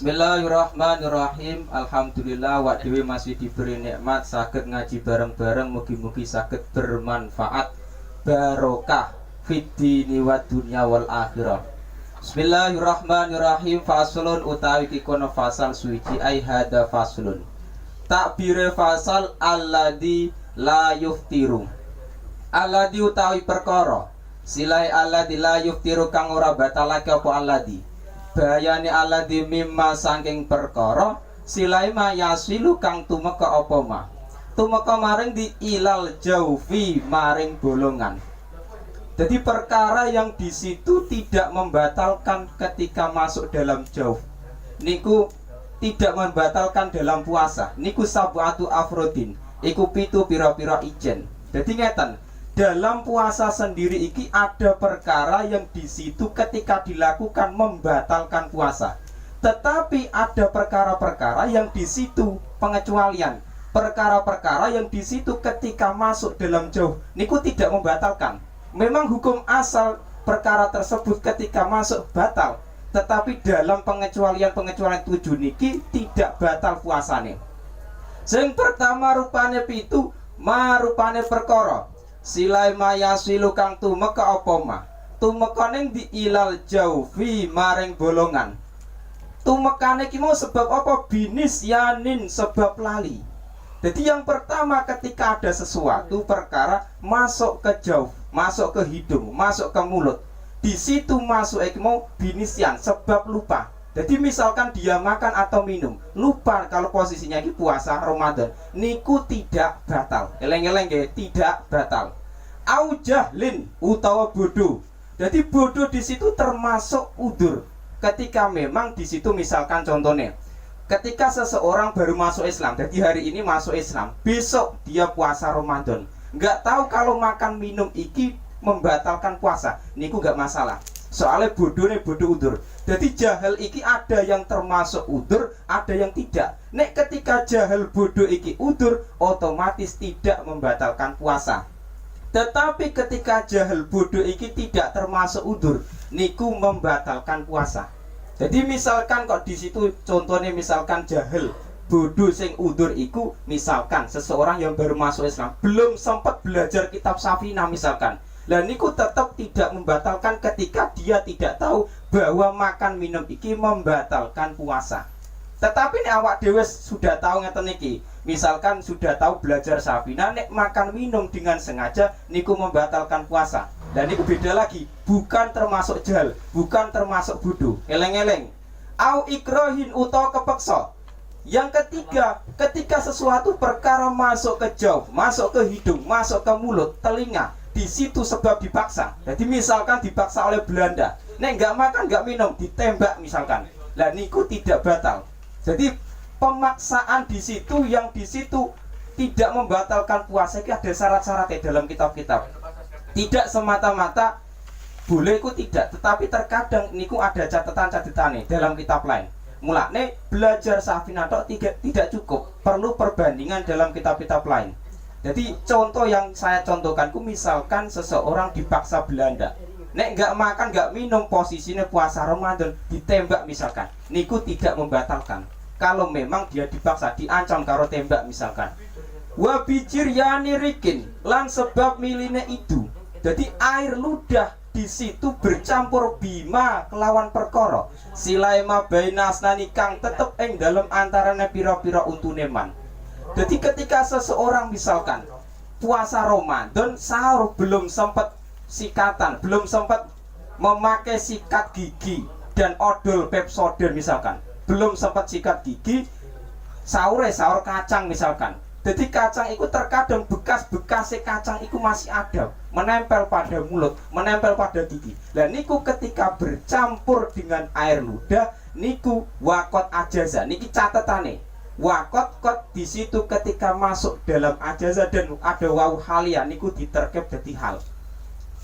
Bismillahirrahmanirrahim. Alhamdulillah wa dewi masih diberi nikmat saged ngaji bareng-bareng, mugi-mugi saged bermanfaat barokah fid dini wa dunya wal akhirah. Bismillahirrahmanirrahim. Faslun utawi kikono fasal suci ai hada faslun. Takbire fasal alladzi la yuftiru. Alladzi utawi perkara silai alladzi la yuftiru kang ora batalake apa alladzi. Bayani alladzi mimma saking perkara silai ma yasilu kang tumeka apa ma. Tumeka maring di ilal jaufi maring bolongan. Jadi perkara yang di situ tidak membatalkan ketika masuk dalam jauh. Niku tidak membatalkan dalam puasa. Niku sab'atu afrodin. Iku pitu pira-pira ijen. Jadi ngeten, dalam puasa sendiri iki ada perkara yang di situ ketika dilakukan membatalkan puasa. Tetapi ada perkara-perkara yang di situ pengecualian. Perkara-perkara yang di situ ketika masuk dalam jauh niku tidak membatalkan. Memang hukum asal perkara tersebut ketika masuk batal, tetapi dalam pengecualian-pengecualian 7 niki tidak batal puasane. Sing pertama rupane pitu, marupane perkara silai mayasilu kang tumeka apa ma. Tumekane di ilal jaufi maring bolongan. Tumekane ki mau sebab apa? Binis yanin, sebab lali. Jadi yang pertama ketika ada sesuatu perkara masuk ke jauh, masuk ke hidung, masuk ke mulut, di situ masuk mau binisyan, sebab lupa. Jadi misalkan dia makan atau minum, lupa kalau posisinya ini puasa Ramadan, niku tidak batal. Eleng-eleng ya, tidak batal. Au jahlin utawa bodoh. Jadi bodoh di situ termasuk udur. Ketika memang di situ misalkan contohnya, ketika seseorang baru masuk Islam, jadi hari ini masuk Islam, besok dia puasa Ramadan, nggak tahu kalau makan minum iki membatalkan puasa, niku nggak masalah. Soalnya bodoh nih, bodoh udur. Jadi jahil iki ada yang termasuk udur, ada yang tidak. Nek ketika jahil bodoh iki udur, otomatis tidak membatalkan puasa. Tetapi ketika jahil bodoh iki tidak termasuk udur, niku membatalkan puasa. Jadi misalkan kok di situ contohnya misalkan jahil bodoh sing udur iku, misalkan seseorang yang baru masuk Islam belum sempat belajar kitab Safinah misalkan. Lah niku tetap tidak membatalkan ketika dia tidak tahu bahwa makan minum iki membatalkan puasa. Tetapi nek awak dhewe sudah tahu ngeten iki, misalkan sudah tahu belajar Safinah, nek makan minum dengan sengaja niku membatalkan puasa. Dan niku beda lagi, bukan termasuk jahil, bukan termasuk bodoh. Eleng-eleng. Au ikrohin utawa kepeksa. Yang ketiga, ketika sesuatu perkara masuk ke jauh, masuk ke hidung, masuk ke mulut, telinga, di situ sebab dipaksa. Jadi misalkan dipaksa oleh Belanda, nek nggak makan nggak minum ditembak misalkan, lah niku tidak batal. Jadi pemaksaan di situ yang di situ tidak membatalkan puasa. Ini ada syarat-syaratnya dalam kitab-kitab. Tidak semata-mata boleh ku tidak, tetapi terkadang niku ada catatan-catatannya dalam kitab lain. Mulane belajar Safinah tidak cukup, perlu perbandingan dalam kitab-kitab lain. Jadi contoh yang saya contohkan, misalkan seseorang dipaksa Belanda, nek nggak makan nggak minum posisinya puasa Ramadan, ditembak misalkan, niku tidak membatalkan. Kalau memang dia dipaksa, diancam karo tembak misalkan. Wabijir yani rikin, lan sebab miline itu. Jadi air ludah di situ bercampur bima kelawan perkara. Silai ma bainasnani kang tetep ing dalam antarane pira-pira untune man. Jadi ketika seseorang misalkan puasa Ramadan, sahur belum sempat sikatan, belum sempat memakai sikat gigi dan odol Pepsodent misalkan, belum sempat sikat gigi, sahur kacang misalkan. Jadi kacang itu terkadang bekas-bekas kacang itu masih ada, menempel pada mulut, menempel pada gigi. Dan niku ketika bercampur dengan air ludah, niku wakot ajaza. Niki catatane. Wakot di situ ketika masuk dalam ajaza dan ada wawu halia, niku diterkep jadi hal.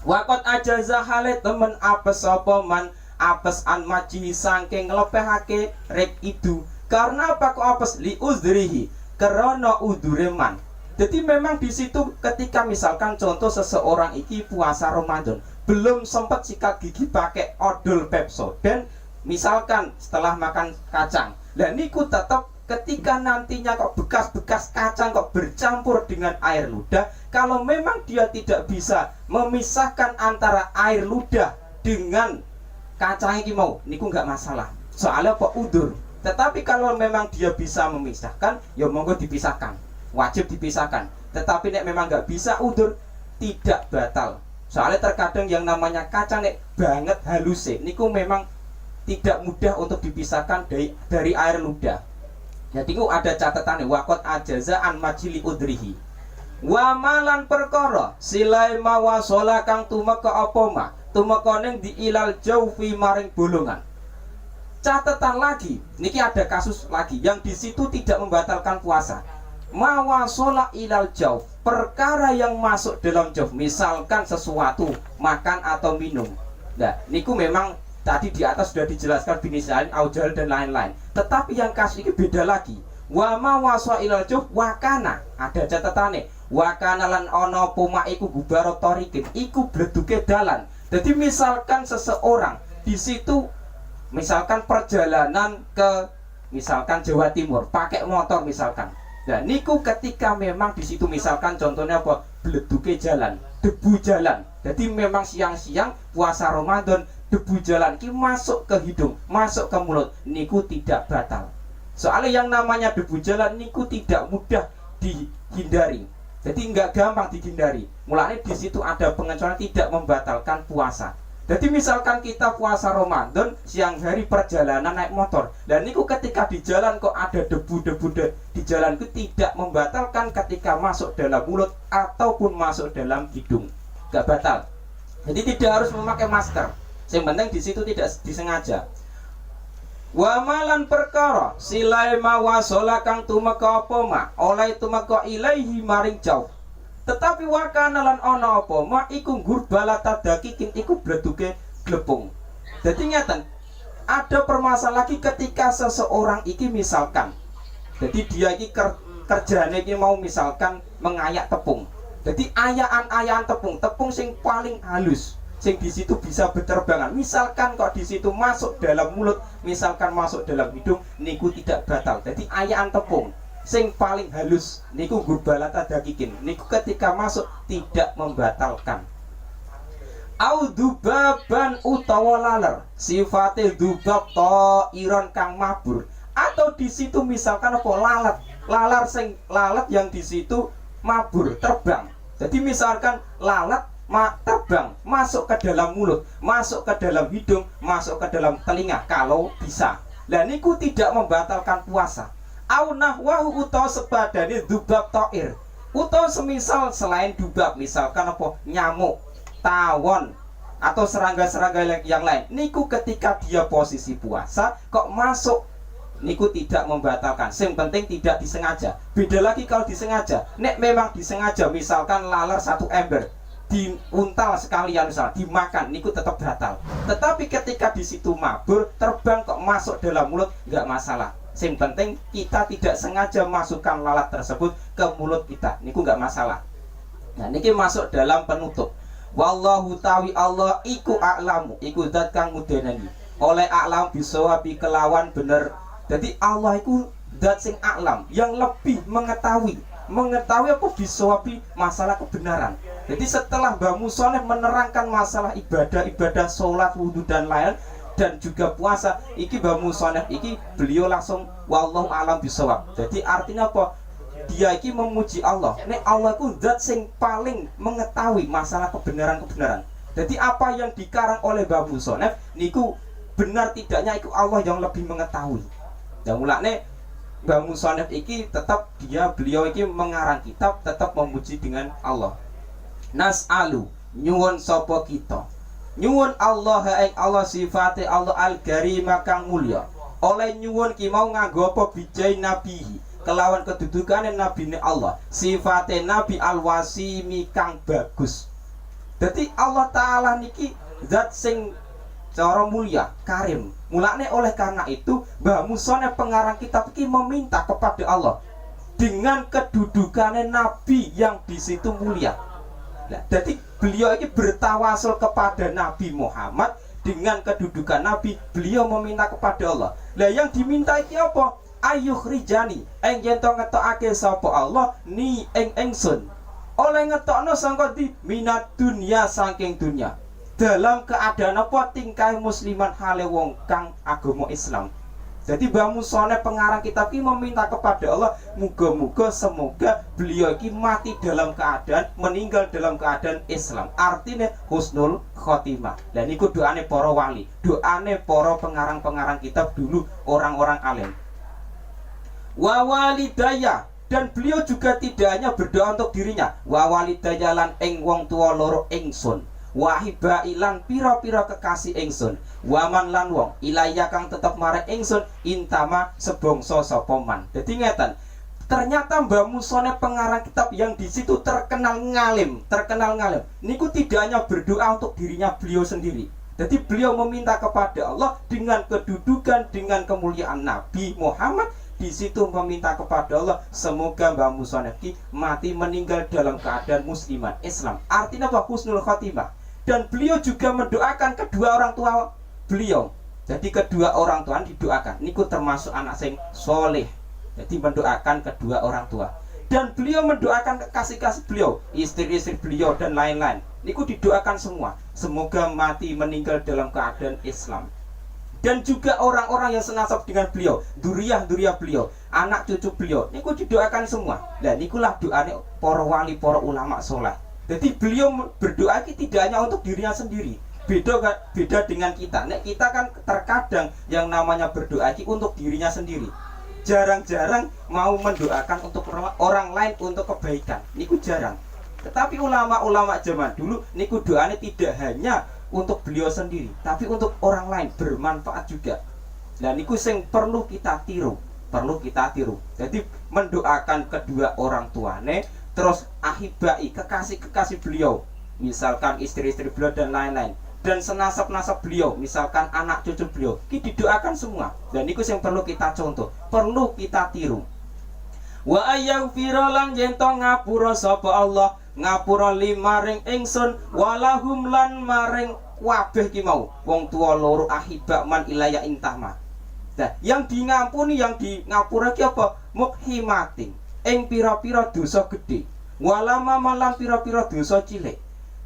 Wakot ajaza hale temen apes apa man apes an maji saking ngelepehake rek itu. Karena apa kok apes li uzrihi? Karena udureman. Jadi memang di situ ketika misalkan contoh seseorang iki puasa Ramadan belum sempat sikat gigi pakai odol Pepsodent, Misalkan setelah makan kacang, lah niku tetap ketika nantinya kok bekas-bekas kacang kok bercampur dengan air ludah, kalau memang dia tidak bisa memisahkan antara air ludah dengan kacang ini mau, niku nggak masalah. Soalnya apa? Udur. Tetapi kalau memang dia bisa memisahkan, ya monggo dipisahkan, wajib dipisahkan. Tetapi nek memang nggak bisa udur, tidak batal. Soalnya terkadang yang namanya kacang nek banget halus, niku memang tidak mudah untuk dipisahkan dari air ludah. Jadi ku ada catatannya, wakot ajaza an majili udrihi. Wa malan perkara silai mawasola kang tumeka apa ma, tumeka ning diilal jaufi maring bolongan. Catatan lagi, niki ada kasus lagi yang di situ tidak membatalkan puasa. Mawasola ilal jauf, perkara yang masuk dalam jauf, misalkan sesuatu makan atau minum. Nah, niku memang tadi di atas sudah dijelaskan binisain, aujal dan lain-lain. Tetapi yang kasus ini beda lagi. Wa ma waswa ilal juf wakana, ada catatannya. Wakana lan ono puma iku gubaro torikin, iku bleduke dalan. Jadi misalkan seseorang di situ, misalkan perjalanan ke misalkan Jawa Timur, pakai motor misalkan. Nah, niku ketika memang di situ misalkan contohnya apa? Bleduke jalan, debu jalan. Jadi memang siang-siang puasa Ramadan, debu jalan ki masuk ke hidung, masuk ke mulut, niku tidak batal. Soalnya yang namanya debu jalan niku tidak mudah dihindari. Jadi nggak gampang dihindari. Mulanya di situ ada pengecualian tidak membatalkan puasa. Jadi misalkan kita puasa Ramadan, siang hari perjalanan naik motor, dan niku ketika di jalan kok ada debu-debu di jalan itu tidak membatalkan ketika masuk dalam mulut ataupun masuk dalam hidung, nggak batal. Jadi tidak harus memakai masker. Yang penting di situ tidak disengaja. Wa malan perkara silai mawasola kang tumeka apa ma, oleh tumeka ilaihi maring jauh. Tetapi wakana lan ana apa ma iku ngurbala tadakikin iku bleduke glepung. Jadi ngeten, ada permasalahan lagi ketika seseorang iki misalkan, jadi dia iki kerjane iki mau misalkan mengayak tepung. Jadi ayaan tepung sing paling halus, sing di situ bisa berterbangan. Misalkan kok di situ masuk dalam mulut, misalkan masuk dalam hidung, niku tidak batal. Jadi ayaan tepung sing paling halus niku gurbalata dakikin, niku ketika masuk tidak membatalkan. Au dubaban utawa laler, sifate dubab iron kang mabur. Atau di situ misalkan apa lalat sing lalat yang di situ mabur, terbang. Jadi misalkan lalat terbang masuk ke dalam mulut, masuk ke dalam hidung, masuk ke dalam telinga kalau bisa. Lah niku tidak membatalkan puasa. Au nahwahu utawa sebadane dubab ta'ir, utawa semisal selain dubab misalkan apa nyamuk, tawon atau serangga-serangga yang lain, niku ketika dia posisi puasa kok masuk, niku tidak membatalkan. Yang penting tidak disengaja. Beda lagi kalau disengaja. Nek memang disengaja misalkan laler satu ember diuntal sekalian misal dimakan, niku tetap batal. Tetapi ketika di situ mabur terbang kok masuk dalam mulut, nggak masalah. Yang penting kita tidak sengaja masukkan lalat tersebut ke mulut kita, niku nggak masalah. Nah niki masuk dalam penutup. Wallahu tawi Allah iku a'lamu, iku zat kang mudenani. Oleh a'lam bisawabi kelawan bener. Jadi Allah iku zat sing a'lam, yang lebih mengetahui apa bisawabi masalah kebenaran. Jadi setelah Mbah Musonef menerangkan masalah ibadah, sholat, wudhu dan lain dan juga puasa, iki Mbah Musonef iki beliau langsung wallahu alam bisawab. Jadi artinya apa? Dia iki memuji Allah. Nek Allah ku zat sing paling mengetahui masalah kebenaran. Jadi apa yang dikarang oleh Mbah Musonef niku benar tidaknya iku Allah yang lebih mengetahui. Dan mulane Mbah Musonef iki tetap beliau iki mengarang kitab tetap memuji dengan Allah. Nas'alu nyuwun sapa kita, nyuwun Allah ing Allah sifate Allah al-karimah kang mulya. Oleh nyuwun ki mau nganggo apa bijai nabihi, kelawan kedudukane nabine Allah, sifate nabi al-wasimi kang bagus. Jadi Allah taala niki zat sing cara mulia, karim. Mulane oleh karena itu Mbah Musonef pengarang kitab iki meminta kepada Allah dengan kedudukannya nabi yang di situ mulia. Nah, jadi beliau ini bertawasul kepada Nabi Muhammad dengan kedudukan Nabi, beliau meminta kepada Allah. Lah yang diminta iki apa? Ayuh rijani, ing yen to ngetokake sapa Allah ni ing ingsun. Oleh ngetokno sangka di minat dunia saking dunia. Dalam keadaan apa tingkah musliman hale wong kang agama Islam. Jadi Mbah Musone pengarang kitab ini meminta kepada Allah, muga-muga semoga beliau ini mati dalam keadaan, meninggal dalam keadaan Islam. Artinya husnul khotimah. Dan itu doane para wali, doane para pengarang-pengarang kitab dulu, orang-orang alim. Wa walidaya, dan beliau juga tidak hanya berdoa untuk dirinya. Wa walidaya lan ing wong tua loro ingsun. Wahiba ilan pira-pira kekasih ingsun, waman lan wong ilaya kang tetep marek ingsun intama sebongso sapa man. Dadi ngeten, ternyata Mbah Musone pengarang kitab yang di situ terkenal ngalim. Niku tidak hanya berdoa untuk dirinya beliau sendiri. Jadi beliau meminta kepada Allah dengan kedudukan, dengan kemuliaan Nabi Muhammad. Di situ meminta kepada Allah semoga Mbah Musone mati meninggal dalam keadaan musliman Islam. Artinya apa? Husnul khotimah. Dan beliau juga mendoakan kedua orang tua beliau. Jadi kedua orang tua didoakan. Niku termasuk anak sing soleh. Jadi mendoakan kedua orang tua. Dan beliau mendoakan kekasih-kasih beliau, istri-istri beliau dan lain-lain. Niku didoakan semua. Semoga mati meninggal dalam keadaan Islam. Dan juga orang-orang yang senasab dengan beliau, duriah-duriah beliau, anak cucu beliau, niku didoakan semua. Dan nikulah doanya para wali, para ulama soleh. Jadi beliau berdoa tidak hanya untuk dirinya sendiri. Beda dengan kita. Nek kita kan terkadang yang namanya berdoa untuk dirinya sendiri. Jarang-jarang mau mendoakan untuk orang lain untuk kebaikan. Niku jarang. Tetapi ulama-ulama zaman dulu niku doanya tidak hanya untuk beliau sendiri, tapi untuk orang lain, bermanfaat juga. Dan niku sing perlu kita tiru. Jadi mendoakan kedua orang tuane, terus ahibai kekasih-kekasih beliau, misalkan istri-istri beliau dan lain-lain, dan senasab-nasab beliau, misalkan anak cucu beliau, kita didoakan semua. Dan itu yang perlu kita contoh, perlu kita tiru. Wa ayaghfira lan yen to ngapura sapa Allah, ngapura limaring ingsun, walahum lan maring kabeh ki mau wong tua loro ahibak man ilaya intama. Nah, yang di ngapura ki apa? Mukhimatin ing pira-pira dosa gede, walama malam pira-pira dosa cilik.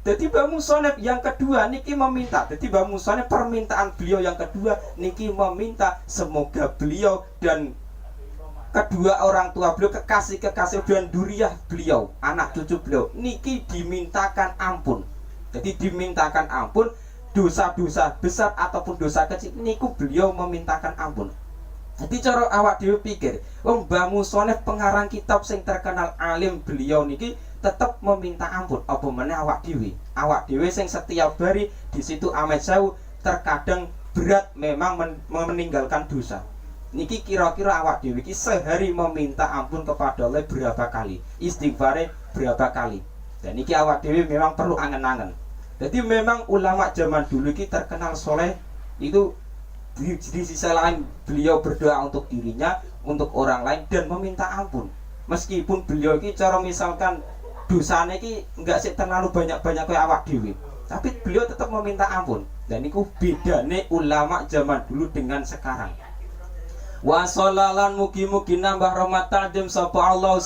Jadi Mbah Musone yang kedua niki meminta. Jadi Mbah Musone permintaan beliau yang kedua niki meminta semoga beliau dan kedua orang tua beliau, kekasih-kekasih dan duriah beliau, anak cucu beliau niki dimintakan ampun. Jadi dimintakan ampun dosa-dosa besar ataupun dosa kecil niku beliau memintakan ampun. Jadi cara awak dhewe pikir, wong Mbah Musone pengarang kitab sing terkenal alim beliau niki tetap meminta ampun. Apa meneh awak dhewe sing setiap hari di situ amet sewu terkadang berat memang meninggalkan dosa. Niki kira-kira awak dhewe iki sehari meminta ampun kepada Allah berapa kali? Istighfare berapa kali? Dan niki awak dhewe memang perlu angen-angen. Jadi memang ulama zaman dulu iki terkenal soleh itu. Di sisi lain beliau berdoa untuk dirinya, untuk orang lain dan meminta ampun. Meskipun beliau ini cara misalkan dosanya ini enggak sih terlalu banyak-banyak kayak awak dewi, tapi beliau tetap meminta ampun. Dan itu bedanya ulama zaman dulu dengan sekarang. Wa sholalan mugi-mugi nambah rahmat ta'dim sapa Allah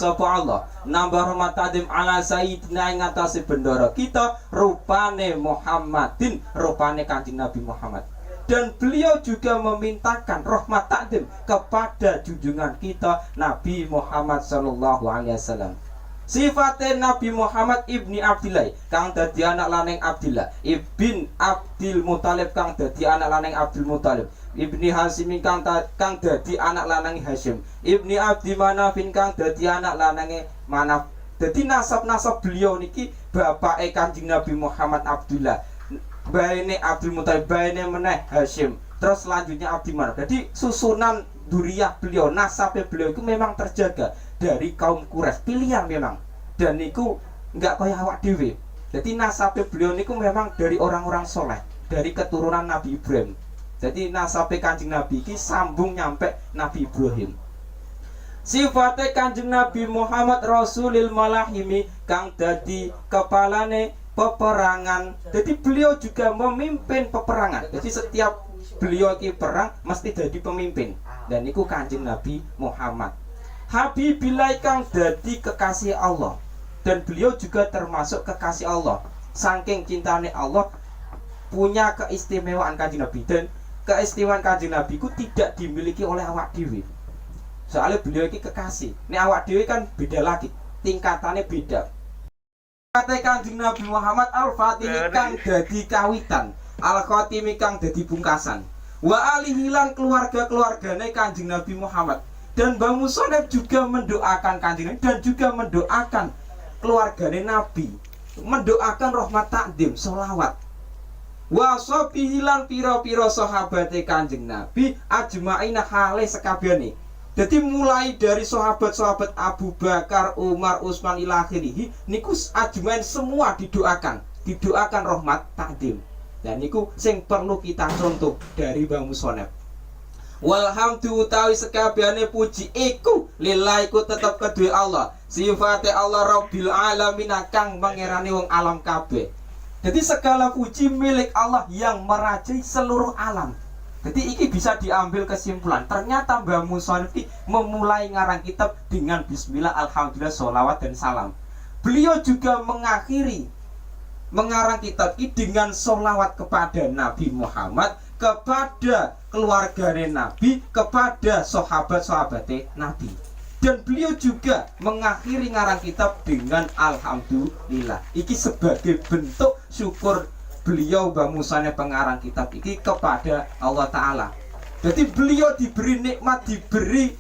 nambah rahmat ta'dim ala sayyidina ing atase bendara kita rupane Muhammadin, rupane Kanjeng Nabi Muhammad. Dan beliau juga memintakan rahmat ta'dim kepada junjungan kita Nabi Muhammad sallallahu alaihi wasallam. Sifatnya Nabi Muhammad ibni Abdillah kang dadi anak lanang Abdillah, ibn Abdul Muthalib kang dadi anak lanang Abdul Muthalib, ibni Hasim kang dadi anak lanang Hashim, ibni Abdi Manafin kang dadi anak lanang Manaf. Dadi nasab-nasab beliau niki bapake Kanjeng Nabi Muhammad Abdullah, baine Abdul Muthalib, baine meneh Hashim, terus selanjutnya Abdi Manaf. Jadi susunan duriah beliau, nasabnya beliau itu memang terjaga dari kaum Quraisy pilihan memang. Dan niku enggak kaya awak dhewe. Jadi nasabnya beliau niku memang dari orang-orang soleh, dari keturunan Nabi Ibrahim. Jadi nasabnya Kanjeng Nabi iki sambung nyampe Nabi Ibrahim. Sifatnya Kanjeng Nabi Muhammad Rasulil Malahimi kang dadi kepalane peperangan. Jadi beliau juga memimpin peperangan. Jadi setiap beliau ki perang mesti jadi pemimpin. Dan niku Kanjeng Nabi Muhammad. Habibillah kang dadi kekasih Allah. Dan beliau juga termasuk kekasih Allah. Saking cintane Allah, punya keistimewaan Kanjeng Nabi. Dan keistimewaan Kanjeng Nabi ku tidak dimiliki oleh awak dhewe. Soalnya beliau ini kekasih. Ini awak dhewe kan beda lagi, tingkatannya beda. Kata Kanjeng Nabi Muhammad al-Fatih kang dadi kawitan, al-Khatimi kang dadi pungkasan. Wa alihilan keluarga-keluargane Kanjeng Nabi Muhammad. Dan Mbah Musonef juga mendoakan Kanjeng Nabi dan juga mendoakan keluargane Nabi, mendoakan rahmat takdim, sholawat. Wa sobihilan piro-piro sahabate Kanjeng Nabi ajma'ina hale sekabehane. Jadi mulai dari sahabat-sahabat Abu Bakar, Umar, Utsman ila akhirih niku ajmain semua didoakan rahmat takdim. Dan niku sing perlu kita contoh dari Mbah Musonef. Walhamdu utawi sekabehane puji iku lillahi ku tetep kedue Allah. Sifate Allah Rabbil alamin kang pangerane wong alam kabeh. Jadi segala puji milik Allah yang merajai seluruh alam. Jadi ini bisa diambil kesimpulan. Ternyata Mbah Musonef memulai ngarang kitab dengan bismillah, alhamdulillah, sholawat dan salam. Beliau juga mengakhiri mengarang kitab ini dengan sholawat kepada Nabi Muhammad, kepada keluarga Nabi, kepada sahabat-sahabatnya Nabi. Dan beliau juga mengakhiri ngarang kitab dengan alhamdulillah. Ini sebagai bentuk syukur beliau Mbah Musonef pengarang kitab ini kepada Allah Ta'ala. Jadi beliau diberi nikmat, diberi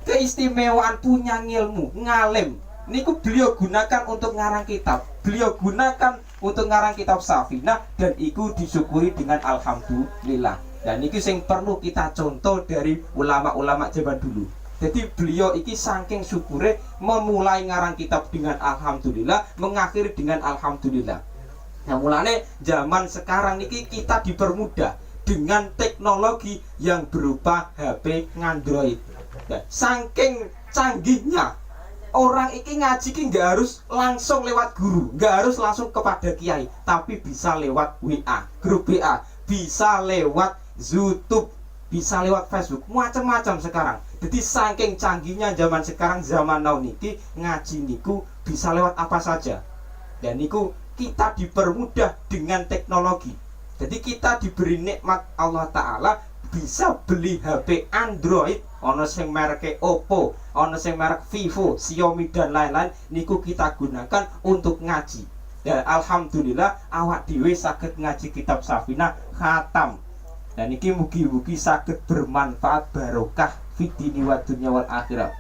keistimewaan, punya ilmu, ngalim. Niku beliau gunakan untuk ngarang kitab. Beliau gunakan untuk ngarang kitab Safinah. Dan itu disyukuri dengan alhamdulillah. Dan itu yang perlu kita contoh dari ulama-ulama zaman dulu. Jadi beliau ini saking syukure memulai ngarang kitab dengan alhamdulillah, mengakhiri dengan alhamdulillah. Nah, mulane zaman sekarang niki kita dipermudah dengan teknologi yang berupa HP Android. Nah, saking canggihnya orang iki ngaji ki nggak harus langsung lewat guru, nggak harus langsung kepada kiai, tapi bisa lewat WA, grup WA, bisa lewat YouTube, bisa lewat Facebook, macam-macam sekarang. Jadi saking canggihnya zaman sekarang, zaman now niki ngaji niku bisa lewat apa saja. Dan niku kita dipermudah dengan teknologi. Jadi kita diberi nikmat Allah Ta'ala, bisa beli HP Android, ono sing merek Oppo, ono sing merek Vivo, Xiaomi dan lain-lain. Niku kita gunakan untuk ngaji. Dan alhamdulillah awak dhewe saged ngaji kitab Safinah khatam. Dan niki mugi-mugi saged bermanfaat barokah fid-dini wa dunya wal akhirah.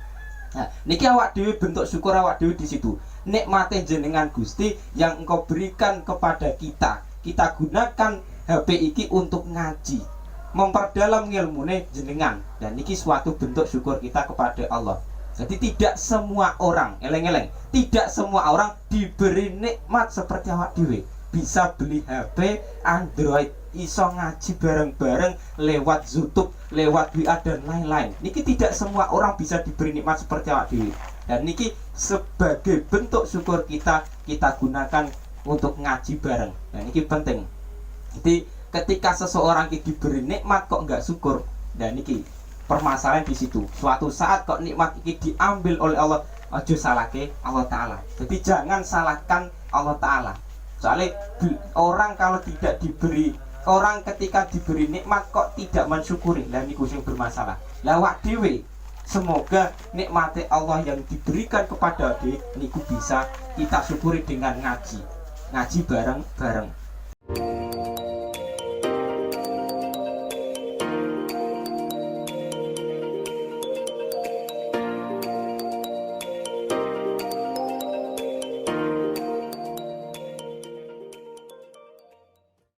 Nah, niki awak dhewe bentuk syukur awak dhewe di situ. Nikmate jenengan Gusti yang engkau berikan kepada kita. Kita gunakan HP iki untuk ngaji, memperdalam ilmune jenengan. Dan niki suatu bentuk syukur kita kepada Allah. Jadi tidak semua orang, eleng-eleng, tidak semua orang diberi nikmat seperti awak dhewe. Bisa beli HP Android, iso ngaji bareng-bareng lewat YouTube, lewat WA dan lain-lain. Niki tidak semua orang bisa diberi nikmat seperti awak dhewe. Dan niki sebagai bentuk syukur kita gunakan untuk ngaji bareng. Nah niki penting. Jadi ketika seseorang diberi nikmat kok nggak syukur, dan niki permasalahan di situ. Suatu saat kok nikmat ini diambil oleh Allah, ojo salahke Allah Ta'ala. Jadi jangan salahkan Allah Ta'ala. Soalnya orang kalau tidak diberi, orang ketika diberi nikmat kok tidak mensyukuri, dan niku sing bermasalah. Lawak dewe. Semoga nikmati Allah yang diberikan kepada dia niku bisa kita syukuri dengan ngaji bareng-bareng.